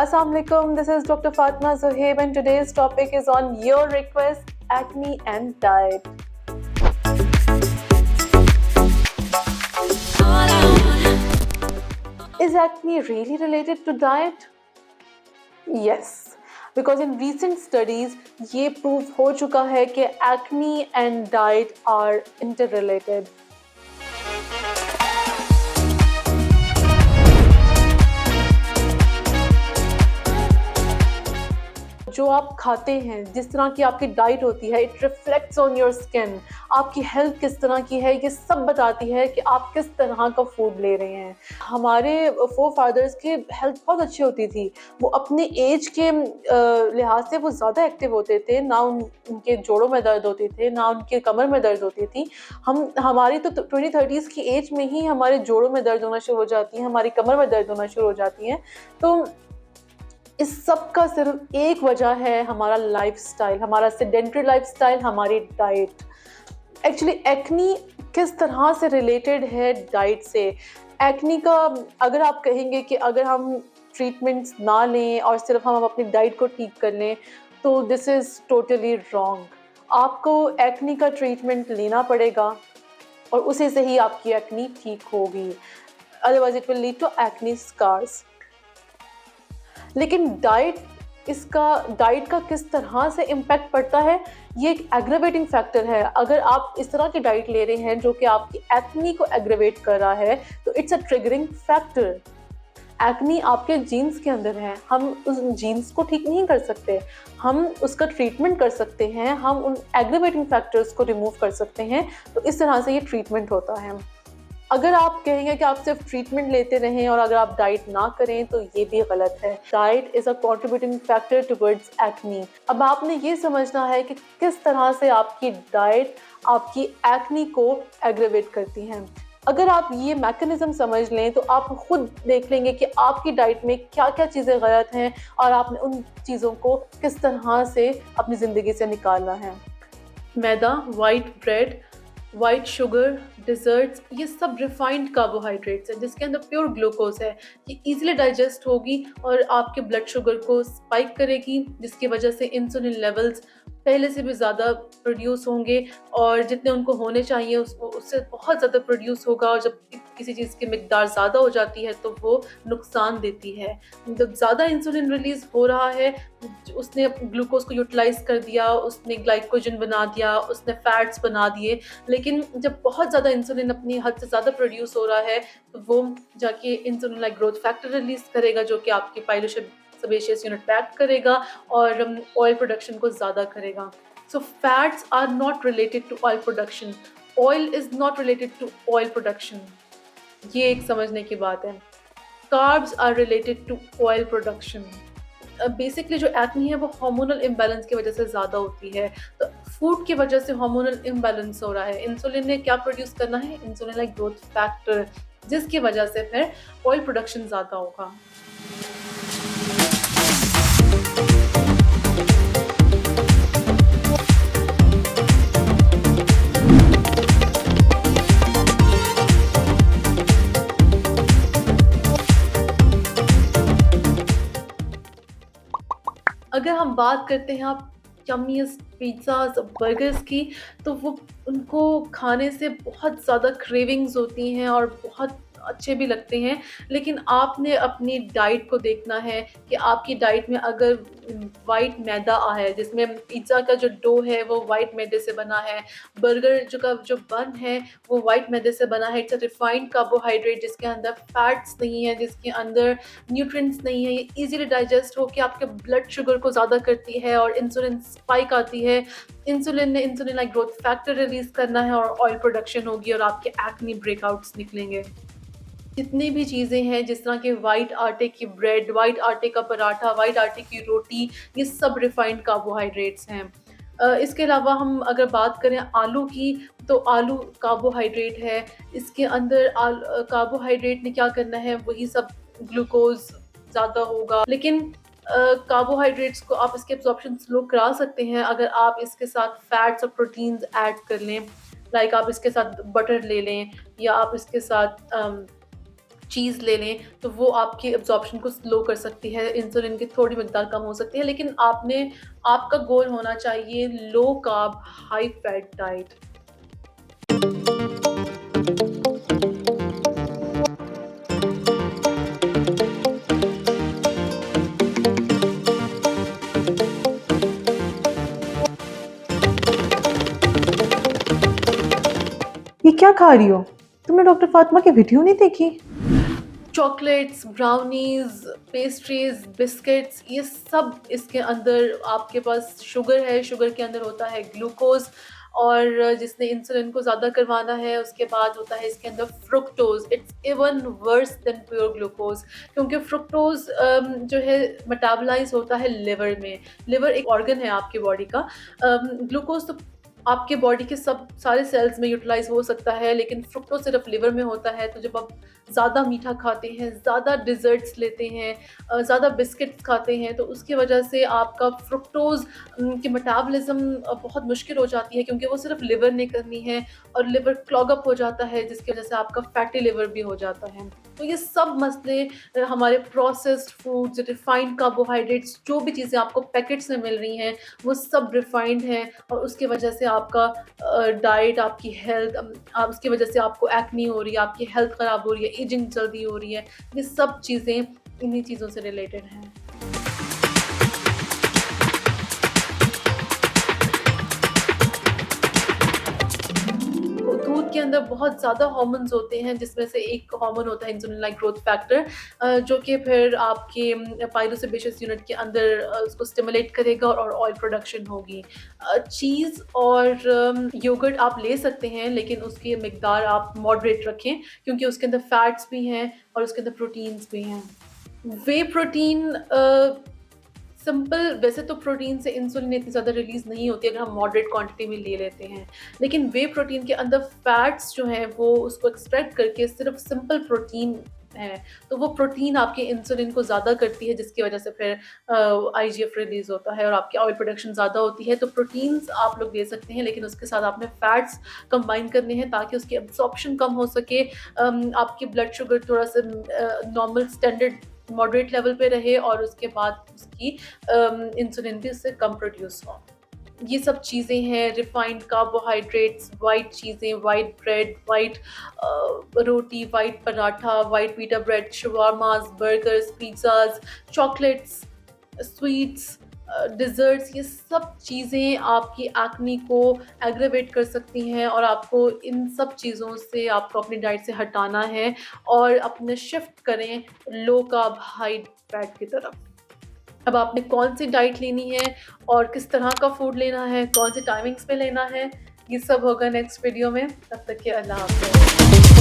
Assalamu alaikum, this is Dr. Fatma Zohaib and today's topic is on your request, acne and diet. Is acne really related to diet? Yes, because in recent studies ये prove हो चुका है कि acne and diet are interrelated. जो आप खाते हैं, जिस तरह की आपकी डाइट होती है, it reflects on your skin. आपकी हेल्थ किस तरह की है, ये सब बताती है कि आप किस तरह का फूड ले रहे हैं। हमारे फोर फादर्स की हेल्थ बहुत अच्छी होती थी। वो अपने एज के लिहाज से वो ज़्यादा एक्टिव होते थे, ना उनके जोड़ों में दर्द होते थे, ना उनके कमर में दर्द होती थी। हमारी तो 20-30s की एज में ही हमारे जोड़ों में दर्द होना शुरू हो जाती है, हमारी कमर में दर्द होना शुरू हो जाती है। तो इस सब का सिर्फ एक वजह है हमारा लाइफस्टाइल, हमारा सेडेंटरी लाइफस्टाइल, हमारी डाइट। एक्चुअली एक्नी किस तरह से रिलेटेड है डाइट से? एक्नी का अगर आप कहेंगे कि अगर हम ट्रीटमेंट्स ना लें और सिर्फ हम अपनी डाइट को ठीक कर लें, तो दिस इज़ टोटली रॉन्ग। आपको एक्नी का ट्रीटमेंट लेना पड़ेगा और उसी से ही आपकी एक्नी ठीक होगी, otherwise it will lead to acne scars. लेकिन डाइट का किस तरह से इम्पैक्ट पड़ता है, ये एक एग्रेवेटिंग फैक्टर है। अगर आप इस तरह की डाइट ले रहे हैं जो कि आपकी एक्नी को एग्रेवेट कर रहा है, तो it's a triggering factor. Acne आपके जीन्स के अंदर है, हम उस जीन्स को ठीक नहीं कर सकते, हम उसका ट्रीटमेंट कर सकते हैं, हम उन एग्रेवेटिंग फैक्टर्स को रिमूव कर सकते हैं। तो इस तरह से ये ट्रीटमेंट होता है। अगर आप कहेंगे कि आप सिर्फ ट्रीटमेंट लेते रहें और अगर आप डाइट ना करें, तो ये भी गलत है। Diet is a contributing factor towards acne. अब आपने ये समझना है कि किस तरह से आपकी डाइट आपकी एक्नी को एग्रेवेट करती है। अगर आप ये मैकेनिज्म समझ लें, तो आप खुद देख लेंगे कि आपकी डाइट में क्या-क्या चीज़ें गलत हैं और आपने उन चीज़ों को किस तरह से अपनी ज़िंदगी से निकालना है। मैदा, white bread, white sugar, desserts, ये सब रिफाइंड कार्बोहाइड्रेट्स हैं जिसके अंदर प्योर ग्लूकोज है। ये इजीली डाइजेस्ट होगी और आपके ब्लड शुगर को स्पाइक करेगी, जिसकी वजह से इंसुलिन लेवल्स पहले से भी ज़्यादा प्रोड्यूस होंगे और जितने उनको होने चाहिए उससे बहुत ज़्यादा प्रोड्यूस होगा। और जब किसी चीज़ की मिकदार ज़्यादा हो जाती है तो वो नुकसान देती है। जब ज़्यादा इंसुलिन रिलीज़ हो रहा है, उसने ग्लूकोज को यूटिलाइज़ कर दिया, उसने ग्लाइकोजन बना दिया, उसने फैट्स बना दिए। लेकिन जब बहुत ज़्यादा इंसुलिन अपनी हद से ज़्यादा प्रोड्यूस हो रहा है, तो वो जाके insulin like growth factor release करेगा, जो कि आपकी पाइलोसेबेशियस यूनिट पैक करेगा और ऑयल प्रोडक्शन को ज़्यादा करेगा। So fats are not related to oil production, oil is not related to oil production. ये एक समझने की बात है। Carbs are related to oil production. Basically जो एक्नी है वो हार्मोनल इम्बैलेंस की वजह से ज़्यादा होती है। तो फूड की वजह से हार्मोनल इम्बैलेंस हो रहा है। इंसुलिन ने क्या प्रोड्यूस करना है? इंसुलिन लाइक ग्रोथ फैक्टर, जिसकी वजह से फिर ऑयल प्रोडक्शन ज़्यादा होगा। अगर हम बात करते हैं आप यम्मीएस्ट पिज़्ज़ाज़, बर्गर्स की, तो वो उनको खाने से बहुत ज़्यादा क्रेविंग्स होती हैं और बहुत अच्छे भी लगते हैं। लेकिन आपने अपनी डाइट को देखना है कि आपकी डाइट में अगर व्हाइट मैदा है, जिसमें पिज़्ज़ा का जो डो है वो व्हाइट मैदे से बना है, बर्गर जो बन है वो व्हाइट मैदे से बना है। इट्स अ रिफाइंड कार्बोहाइड्रेट जिसके अंदर फैट्स नहीं है, जिसके अंदर न्यूट्रिएंट्स नहीं है। ये ईज़िली डाइजेस्ट होके आपके ब्लड शुगर को ज़्यादा करती है और इंसुलिन स्पाइक आती है। इंसुलिन ने insulin like growth factor release करना है और ऑयल प्रोडक्शन होगी और आपके एक्ने ब्रेकआउट्स निकलेंगे। जितनी भी चीज़ें हैं, जिस तरह के व्हाइट आटे की ब्रेड, व्हाइट आटे का पराठा, व्हाइट आटे की रोटी, ये सब रिफाइंड कार्बोहाइड्रेट्स हैं। इसके अलावा हम अगर बात करें आलू की, तो आलू कार्बोहाइड्रेट है। इसके अंदर कार्बोहाइड्रेट ने क्या करना है, वही सब ग्लूकोज़ ज़्यादा होगा। लेकिन कार्बोहाइड्रेट्स को आप इसके एब्ज़ॉर्प्शन स्लो करा सकते हैं अगर आप इसके साथ फैट्स और प्रोटीन्स ऐड कर लें। लाइक आप इसके साथ बटर ले लें या आप इसके साथ चीज़ ले लें, तो वो आपकी एब्ज़ॉर्प्शन को स्लो कर सकती है, इंसुलिन की थोड़ी मिकदार कम हो सकती है, लेकिन आपका गोल होना चाहिए low carb, high fat diet. ये क्या खा रही हो? तुमने डॉक्टर फातिमा की वीडियो नहीं देखी? चॉकलेट्स, ब्राउनीज़, पेस्ट्रीज़, बिस्किट्स, ये सब इसके अंदर आपके पास शुगर है, शुगर के अंदर होता है ग्लूकोज़, और जिसने इंसुलिन को ज़्यादा करवाना है, उसके बाद होता है इसके अंदर fructose. It's even worse than pure glucose, क्योंकि फ्रुक्टोज़ जो है मेटाबोलाइज़ होता है लिवर में। लिवर एक ऑर्गन है आपकी बॉडी का। ग्लूकोज़ तो आपके बॉडी के सब सारे सेल्स में यूटिलाइज़ हो सकता है, लेकिन फ्रुक्टोज़ सिर्फ़ लिवर में होता है। तो जब आप ज़्यादा मीठा खाते हैं, ज़्यादा डिज़र्ट्स लेते हैं, ज़्यादा बिस्किट्स खाते हैं, तो उसकी वजह से आपका फ्रुक्टोज़ की मेटाबॉलिज़्म बहुत मुश्किल हो जाती है, क्योंकि वो सिर्फ़ लिवर ने करनी है, और लिवर क्लॉग अप हो जाता है, जिसकी वजह से आपका फैटी लिवर भी हो जाता है। तो ये सब मसले हमारे प्रोसेस्ड फूड्स, रिफाइंड कार्बोहाइड्रेट्स, जो भी चीज़ें आपको पैकेट्स में मिल रही हैं, वो सब रिफाइंड हैं, और उसकी वजह से आपका डाइट, आपकी हेल्थ, आप उसकी वजह से आपको एक्ने हो रही है, आपकी हेल्थ ख़राब हो रही है, एजिंग जल्दी हो रही है। ये सब चीज़ें इन्हीं चीज़ों से रिलेटेड हैं। दूध के अंदर बहुत ज़्यादा हार्मोन्स होते हैं, जिसमें से एक हार्मोन होता है इंसुलिन लाइक ग्रोथ फैक्टर, जो कि फिर आपके पाइलोसेबेशियस यूनिट के अंदर उसको स्टिमुलेट करेगा और ऑयल प्रोडक्शन होगी। चीज़ और योगर्ट आप ले सकते हैं, लेकिन उसकी मिकदार आप मॉडरेट रखें, क्योंकि उसके अंदर फैट्स भी हैं और उसके अंदर प्रोटीन्स भी हैं। वे प्रोटीन सिंपल, वैसे तो प्रोटीन से इंसुलिन इतनी ज़्यादा रिलीज़ नहीं होती अगर हम मॉडरेट क्वांटिटी में ले लेते हैं। लेकिन वे प्रोटीन के अंदर फैट्स जो हैं, वो उसको एक्सट्रैक्ट करके सिर्फ़ सिंपल प्रोटीन है। तो वो प्रोटीन आपके इंसुलिन को ज़्यादा करती है, जिसकी वज़ह से फिर आईजीएफ रिलीज़ होता है और आपकी ऑयल प्रोडक्शन ज़्यादा होती है। तो प्रोटीन्स आप लोग ले सकते हैं, लेकिन उसके साथ आपने फैट्स कंबाइन करने हैं, ताकि उसकी एब्ज़ॉर्प्शन कम हो सके, आपकी ब्लड शुगर थोड़ा-सा नॉर्मल स्टैंडर्ड मॉडरेट लेवल पे रहे, और उसके बाद उसकी इंसुलिन भी उससे कम प्रोड्यूस हो। ये सब चीज़ें हैं, रिफाइंड कार्बोहाइड्रेट्स, व्हाइट चीज़ें, व्हाइट ब्रेड, व्हाइट रोटी, white paratha, white pita bread, shawarmas, burgers, pizzas, chocolates, sweets, desserts, ये सब चीज़ें आपकी एक्ने को एग्रेवेट कर सकती हैं, और आपको इन सब चीज़ों से आपको अपनी डाइट से हटाना है, और अपने शिफ्ट करें लो कार्ब हाई फैट की तरफ। अब आपने कौन-सी डाइट लेनी है और किस तरह का फूड लेना है, कौन-सी टाइमिंग्स पे लेना है, ये सब होगा नेक्स्ट वीडियो में। तब तक के लिए अल्लाह हाफ़िज़।